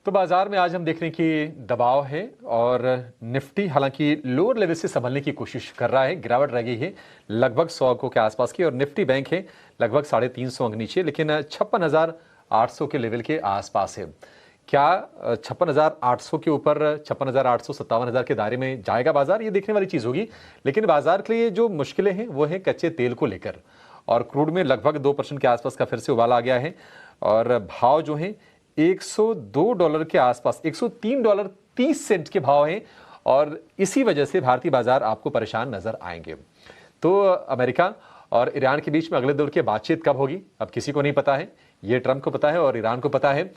तो बाजार में आज हम देख रहे हैं कि दबाव है और निफ्टी हालांकि लोअर लेवल से संभलने की कोशिश कर रहा है। गिरावट रह गई है लगभग 100 अंकों के आसपास की और निफ्टी बैंक है लगभग 350 अंक नीचे, लेकिन 56,800 के लेवल के आसपास है। क्या 56,800 के ऊपर 56,800 57,000 के दायरे में जाएगा बाजार, ये देखने वाली चीज होगी। लेकिन बाजार के लिए जो मुश्किलें हैं वो है कच्चे तेल को लेकर, और क्रूड में लगभग 2% के आसपास का फिर से उबाल आ गया है और भाव जो है $102 के आसपास, $103.30 के भाव हैं और इसी वजह से भारतीय बाजार आपको परेशान नजर आएंगे। तो अमेरिका और ईरान के बीच में अगले दौर की बातचीत कब होगी अब किसी को नहीं पता है। ये ट्रंप को पता है और ईरान को पता है,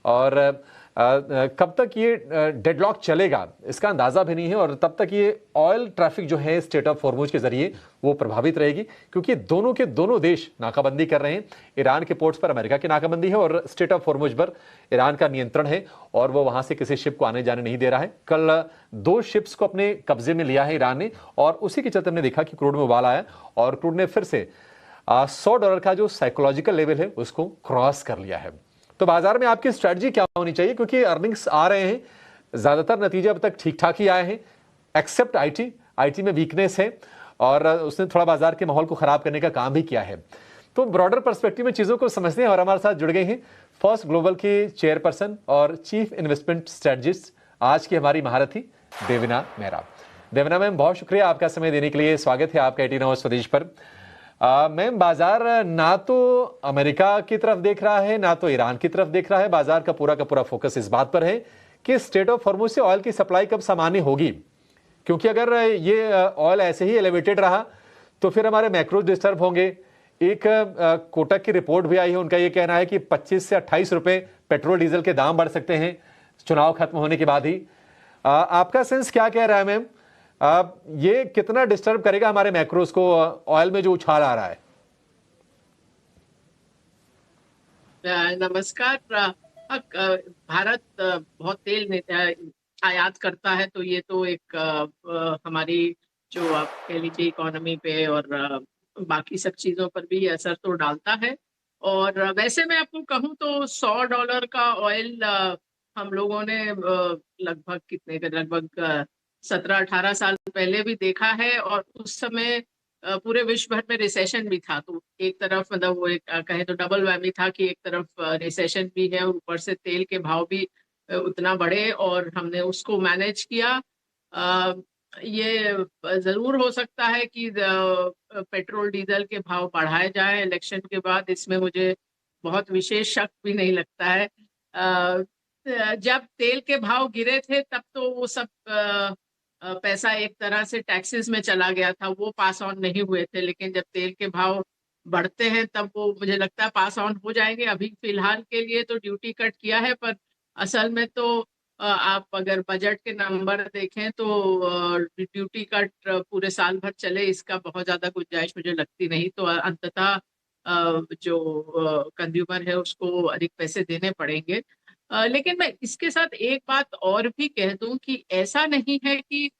और कब तक ये डेडलॉक चलेगा इसका अंदाजा भी नहीं है, और तब तक ये ऑयल ट्रैफिक जो है स्ट्रेट ऑफ हॉर्मुज के जरिए वो प्रभावित रहेगी, क्योंकि दोनों के दोनों देश नाकाबंदी कर रहे हैं। ईरान के पोर्ट्स पर अमेरिका की नाकाबंदी है और स्ट्रेट ऑफ हॉर्मुज पर ईरान का नियंत्रण है और वो वहां से किसी शिप को आने जाने नहीं दे रहा है। कल 2 शिप्स को अपने कब्जे में लिया है ईरान ने, और उसी के चलते हमने देखा कि क्रूड में उबाल आया और क्रूड ने फिर से $100 का जो साइकोलॉजिकल लेवल है उसको क्रॉस कर लिया है। तो बाजार में आपकी स्ट्रेटजी क्या होनी चाहिए, क्योंकि अर्निंग्स आ रहे हैं, ज्यादातर नतीजे अब तक ठीक ठाक ही आए हैं एक्सेप्ट आईटी में वीकनेस है और उसने थोड़ा बाजार के माहौल को खराब करने का काम भी किया है। तो ब्रॉडर पर्सपेक्टिव में चीजों को समझते हैं और हमारे साथ जुड़ गए हैं फर्स्ट ग्लोबल के चेयरपर्सन और चीफ इन्वेस्टमेंट स्ट्रेटजिस्ट आज की हमारी महारथी देवना मेहरा। देवना मैम, बहुत शुक्रिया आपका समय देने के लिए। स्वागत है आपका 18 आवर्स स्वदेश पर। मैम, बाजार ना तो अमेरिका की तरफ देख रहा है ना तो ईरान की तरफ देख रहा है। बाजार का पूरा फोकस इस बात पर है कि स्ट्रेट ऑफ हॉर्मुज से ऑयल की सप्लाई कब सामान्य होगी, क्योंकि अगर ये ऑयल ऐसे ही एलिवेटेड रहा तो फिर हमारे मैक्रो डिस्टर्ब होंगे। एक कोटक की रिपोर्ट भी आई है, उनका ये कहना है कि 25 से 28 रुपए पेट्रोल डीजल के दाम बढ़ सकते हैं चुनाव खत्म होने के बाद ही। आपका सेंस क्या कह रहा है मैम, ये कितना डिस्टर्ब करेगा हमारे मैक्रोस को, ऑयल में जो उछाल आ रहा है? नमस्कार। भारत बहुत तेल आयात करता है, तो ये तो एक हमारी जो आप कह लीजिए इकोनॉमी पे और बाकी सब चीजों पर भी असर तो डालता है। और वैसे मैं आपको कहूँ तो $100 का ऑयल हम लोगों ने लगभग कितने का, लगभग 17-18 साल पहले भी देखा है, और उस समय पूरे विश्व भर में रिसेशन भी था। तो एक तरफ मतलब वो एक कहे तो डबल वैमी था कि एक तरफ रिसेशन भी है और ऊपर से तेल के भाव भी उतना बढ़े, और हमने उसको मैनेज किया। ये जरूर हो सकता है कि पेट्रोल डीजल के भाव बढ़ाए जाए इलेक्शन के बाद, इसमें मुझे बहुत विशेष शक भी नहीं लगता है। जब तेल के भाव गिरे थे तब तो वो सब पैसा एक तरह से टैक्सेस में चला गया था, वो पास ऑन नहीं हुए थे। लेकिन जब तेल के भाव बढ़ते हैं तब वो मुझे लगता है पास ऑन हो जाएंगे। अभी फिलहाल के लिए तो ड्यूटी कट किया है, पर असल में तो आप अगर बजट के नंबर देखें तो ड्यूटी कट पूरे साल भर चले इसका बहुत ज्यादा गुंजाइश मुझे लगती नहीं। तो अंततः जो कंज्यूमर है उसको अधिक पैसे देने पड़ेंगे। लेकिन मैं इसके साथ एक बात और भी कह दूं कि ऐसा नहीं है कि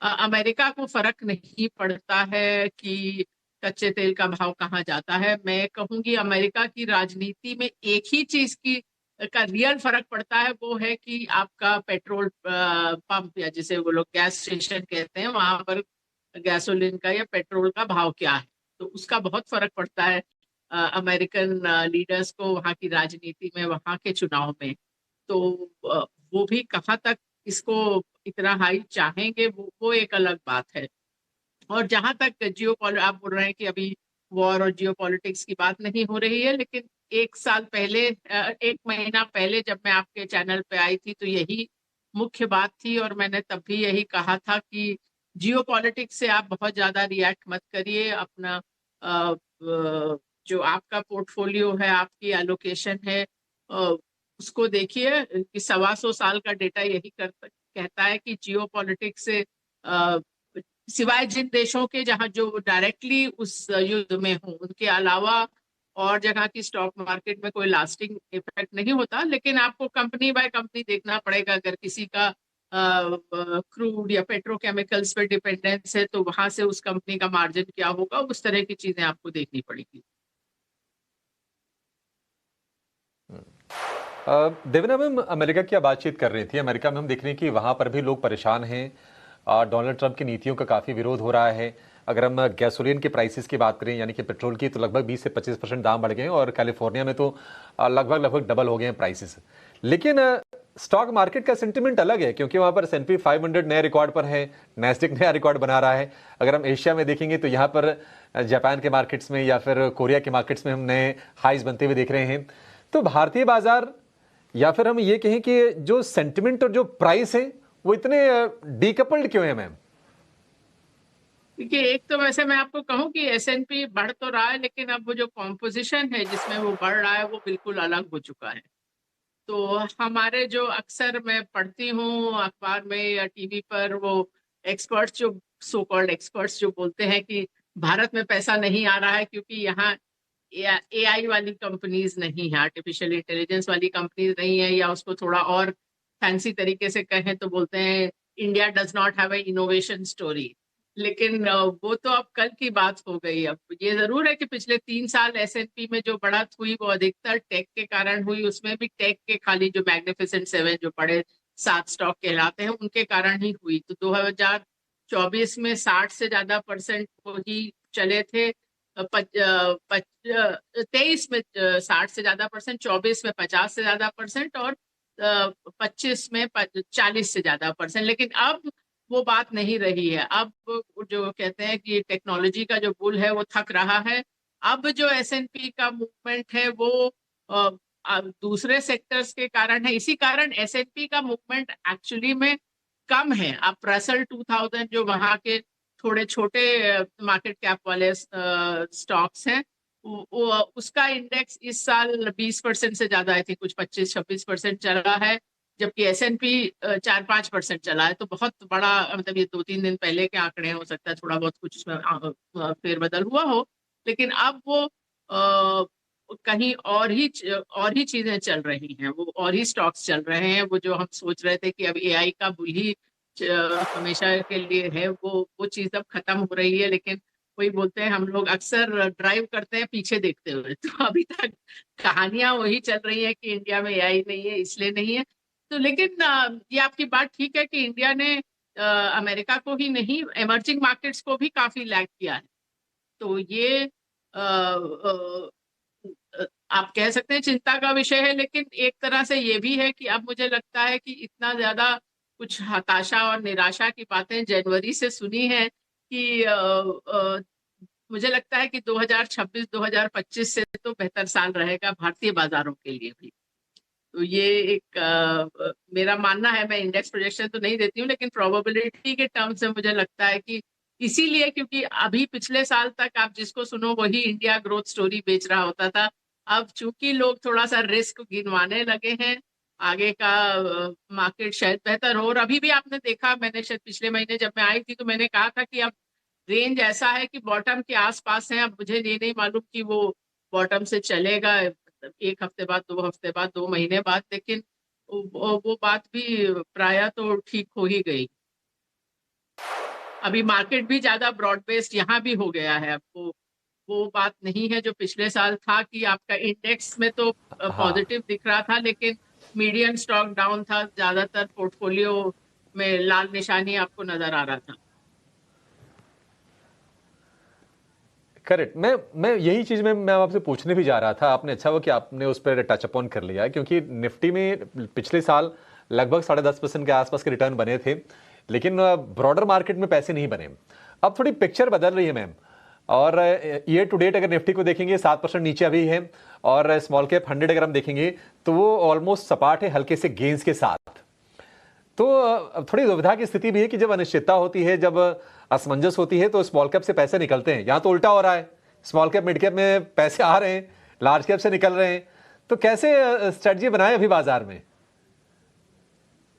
अमेरिका को फर्क नहीं पड़ता है कि कच्चे तेल का भाव कहाँ जाता है। मैं कहूंगी अमेरिका की राजनीति में एक ही चीज की का रियल फर्क पड़ता है, वो है कि आपका पेट्रोल पंप या जिसे वो लोग गैस स्टेशन कहते हैं, वहां पर गैसोलीन का या पेट्रोल का भाव क्या है। तो उसका बहुत फर्क पड़ता है अमेरिकन लीडर्स को वहाँ की राजनीति में, वहाँ के चुनाव में। तो वो भी कहाँ तक इसको इतना हाई चाहेंगे वो एक अलग बात है। और जहां तक आप बोल रहे हैं कि अभी वॉर और जियो पॉलिटिक्स की बात नहीं हो रही है, लेकिन एक साल पहले, 1 महीना पहले जब मैं आपके चैनल पे आई थी तो यही मुख्य बात थी, और मैंने तब भी यही कहा था कि जियो पॉलिटिक्स से आप बहुत ज्यादा रिएक्ट मत करिए। अपना जो आपका पोर्टफोलियो है, आपकी एलोकेशन है, उसको देखिए कि 125 साल का डेटा यही कहता है कि जियो पॉलिटिक्स से सिवाय जिन देशों के जहां जो डायरेक्टली उस युद्ध में हो, उनके अलावा और जगह की स्टॉक मार्केट में कोई लास्टिंग इफेक्ट नहीं होता। लेकिन आपको कंपनी बाय कंपनी देखना पड़ेगा। अगर किसी का क्रूड या पेट्रोकेमिकल्स पे डिपेंडेंस है तो वहां से उस कंपनी का मार्जिन क्या होगा, उस तरह की चीजें आपको देखनी पड़ेगी। देवना मैम, अमेरिका की आप बातचीत कर रही थी। अमेरिका में हम देख रहे हैं कि वहां पर भी लोग परेशान हैं। डोनाल्ड ट्रंप की नीतियों का काफ़ी विरोध हो रहा है। अगर हम गैसोलीन के प्राइसेस की बात करें, यानी कि पेट्रोल की, तो लगभग 20 से 25% दाम बढ़ गए हैं और कैलिफोर्निया में तो लगभग लगभग डबल हो गए हैं प्राइसेस। लेकिन स्टॉक मार्केट का सेंटिमेंट अलग है, क्योंकि वहां पर S&P 500 नए रिकॉर्ड पर है, नैस्डैक नया रिकॉर्ड बना रहा है। अगर हम एशिया में देखेंगे तो यहाँ पर जापान के मार्केट्स में या फिर कोरिया के मार्केट्स में हम नए हाइज बनते हुए देख रहे हैं। तो भारतीय बाजार, या फिर हम ये कहें कि जो सेंटिमेंट और जो प्राइस है वो इतने डीकपल्ड क्यों है मैम? देखिए, एक तो वैसे मैं आपको कहूं कि S&P बढ़ तो रहा है, लेकिन अब वो जो कॉम्पोजिशन है जिसमें वो बढ़ रहा है वो बिल्कुल अलग हो चुका है। तो हमारे जो अक्सर मैं पढ़ती हूँ अखबार में या टीवी पर, वो एक्सपर्ट्स जो सो कॉल्ड एक्सपर्ट्स जो बोलते हैं कि भारत में पैसा नहीं आ रहा है क्योंकि यहाँ AI वाली कंपनीज नहीं है, आर्टिफिशियल इंटेलिजेंस वाली कंपनीज नहीं है, या उसको थोड़ा और फैंसी तरीके से कहें तो बोलते हैं India does not have a innovation story. लेकिन वो तो अब कल की बात हो गई। अब ये जरूर है कि पिछले 3 साल S&P में जो बढ़त हुई वो अधिकतर टेक के कारण हुई। उसमें भी टेक के खाली जो मैग्निफिसेंट सेवन जो बड़े 7 स्टॉक कहलाते हैं उनके कारण ही हुई। तो 2024 में 60 से ज्यादा% वही चले थे। 23 में 60 से ज्यादा%, 24 में 50 से ज्यादा% और 25 में 40 से ज्यादा%। लेकिन अब वो बात नहीं रही है। अब जो कहते हैं कि टेक्नोलॉजी का जो बुल है वो थक रहा है। अब जो S&P का मूवमेंट है वो दूसरे सेक्टर्स के कारण है। इसी कारण S&P का मूवमेंट एक्चुअली में कम है। अब रसल 2000 जो वहां के थोड़े छोटे मार्केट कैप वाले स्टॉक्स हैं, उसका इंडेक्स इस साल 20% से ज्यादा, आई थिंक कुछ 25-26% चला है, जबकि S&P 4-5% चला है। तो बहुत बड़ा, मतलब ये 2-3 दिन पहले के आंकड़े हैं, हो सकता है थोड़ा बहुत कुछ उसमें फेरबदल हुआ हो। लेकिन अब वो कहीं और ही चीजें चल रही हैं, वो और ही स्टॉक्स चल रहे हैं। वो जो हम सोच रहे थे कि अब AI का बुल ही हमेशा के लिए है, वो चीज अब खत्म हो रही है। लेकिन वही बोलते हैं, हम लोग अक्सर ड्राइव करते हैं पीछे देखते हुए। तो अभी तक कहानियां वही चल रही है कि इंडिया में AI नहीं है इसलिए नहीं है। तो लेकिन ये आपकी बात ठीक है कि इंडिया ने अमेरिका को ही नहीं, इमर्जिंग मार्केट्स को भी काफी लैग किया है। तो ये आप कह सकते हैं चिंता का विषय है। लेकिन एक तरह से ये भी है कि अब मुझे लगता है कि इतना ज्यादा कुछ हताशा और निराशा की बातें जनवरी से सुनी है कि मुझे लगता है कि 2026-2025 से तो बेहतर साल रहेगा भारतीय बाजारों के लिए भी। तो ये एक मेरा मानना है। मैं इंडेक्स प्रोजेक्शन तो नहीं देती हूँ, लेकिन प्रोबेबिलिटी के टर्म्स में मुझे लगता है कि इसीलिए, क्योंकि अभी पिछले साल तक आप जिसको सुनो वही इंडिया ग्रोथ स्टोरी बेच रहा होता था। अब चूंकि लोग थोड़ा सा रिस्क गिनवाने लगे हैं, आगे का मार्केट शायद बेहतर हो। और अभी भी आपने देखा, मैंने शायद पिछले महीने जब मैं आई थी तो मैंने कहा था कि अब रेंज ऐसा है कि बॉटम के आसपास है। अब मुझे ये नहीं मालूम कि वो बॉटम से चलेगा, मतलब 1 हफ्ते बाद, 2 हफ्ते बाद, 2 महीने बाद, लेकिन वो बात भी प्राय तो ठीक हो ही गई। अभी मार्केट भी ज्यादा ब्रॉड बेस्ड यहाँ भी हो गया है। अब वो बात नहीं है जो पिछले साल था कि आपका इंडेक्स में तो हाँ, पॉजिटिव दिख रहा था, लेकिन मीडियम स्टॉक डाउन था, ज्यादातर पोर्टफोलियो में लाल निशानी आपको नजर आ रहा था। करेक्ट। मैं यही चीज में मैं आपसे पूछने भी जा रहा था। आपने, अच्छा हुआ कि आपने उस पर टच अपॉन कर लिया, क्योंकि निफ्टी में पिछले साल लगभग 10.5% के आसपास के रिटर्न बने थे, लेकिन ब्रॉडर मार्केट में पैसे नहीं बने। अब थोड़ी पिक्चर बदल रही है मैम। और ईयर टू डेट अगर निफ्टी को देखेंगे 7% नीचे अभी है, और स्मॉल कैप 100 अगर हम देखेंगे तो वो ऑलमोस्ट सपाट है, हल्के से गेंस के साथ। तो थोड़ी दुविधा की स्थिति भी है कि जब अनिश्चितता होती है, जब असमंजस होती है, तो स्मॉल कैप से पैसे निकलते हैं। यहां तो उल्टा हो रहा है, स्मॉल कैप मिड कैप में पैसे आ रहे हैं, लार्ज कैप से निकल रहे हैं। तो कैसे स्ट्रेटजी बनाए अभी बाजार में?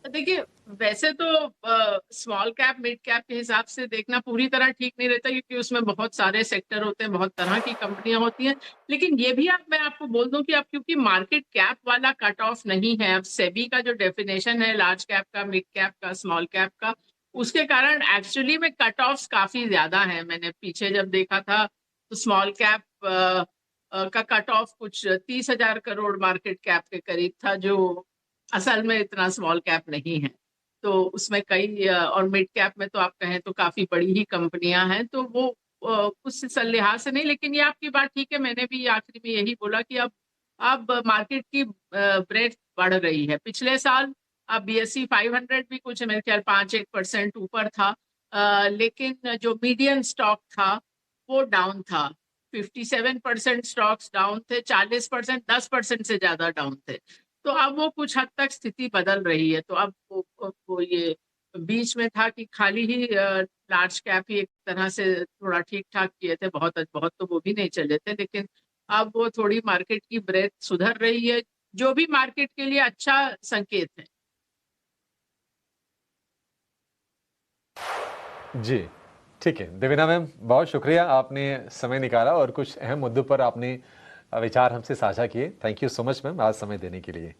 देखिए, वैसे तो स्मॉल कैप मिड कैप के हिसाब से देखना पूरी तरह ठीक नहीं रहता, क्योंकि उसमें बहुत सारे सेक्टर होते हैं, बहुत तरह की कंपनियां होती हैं। लेकिन ये भी मैं आपको बोल दूं कि अब क्योंकि मार्केट कैप वाला कट ऑफ नहीं है, अब सेबी का जो डेफिनेशन है लार्ज कैप का, मिड कैप का, स्मॉल कैप का, उसके कारण एक्चुअली में कट ऑफ काफी ज्यादा है। मैंने पीछे जब देखा था तो स्मॉल कैप का कट ऑफ कुछ 30,000 करोड़ मार्केट कैप के करीब था, जो असल में इतना स्मॉल कैप नहीं है। तो उसमें कई और मिड कैप में तो आप कहें तो काफी बड़ी ही कंपनियां हैं, तो वो उस लिहाज से नहीं। लेकिन ये आपकी बात ठीक है, मैंने भी आखिरी में यही बोला कि अब मार्केट की ब्रेथ बढ़ रही है। पिछले साल अब BSE 500 भी कुछ मेरे ख्याल 5-1% ऊपर था, लेकिन जो मीडियन स्टॉक था वो डाउन था। 57% स्टॉक्स डाउन थे, 40% 10% से ज्यादा डाउन थे। तो अब वो कुछ हद तक स्थिति बदल रही है। तो अब वो ये बीच में था कि खाली ही लार्ज कैप ही एक तरह से थोड़ा ठीक ठाक किए थे, बहुत बहुत तो वो भी नहीं चले थे। लेकिन अब वो थोड़ी मार्केट की ब्रेथ सुधर रही है, जो भी मार्केट के लिए अच्छा संकेत है। जी, ठीक है। देवीना मैम, बहुत शुक्रिया, आपने समय निकाला और कुछ अहम मुद्दों पर आपने विचार हमसे साझा किए। Thank you so much ma'am, आज समय देने के लिए।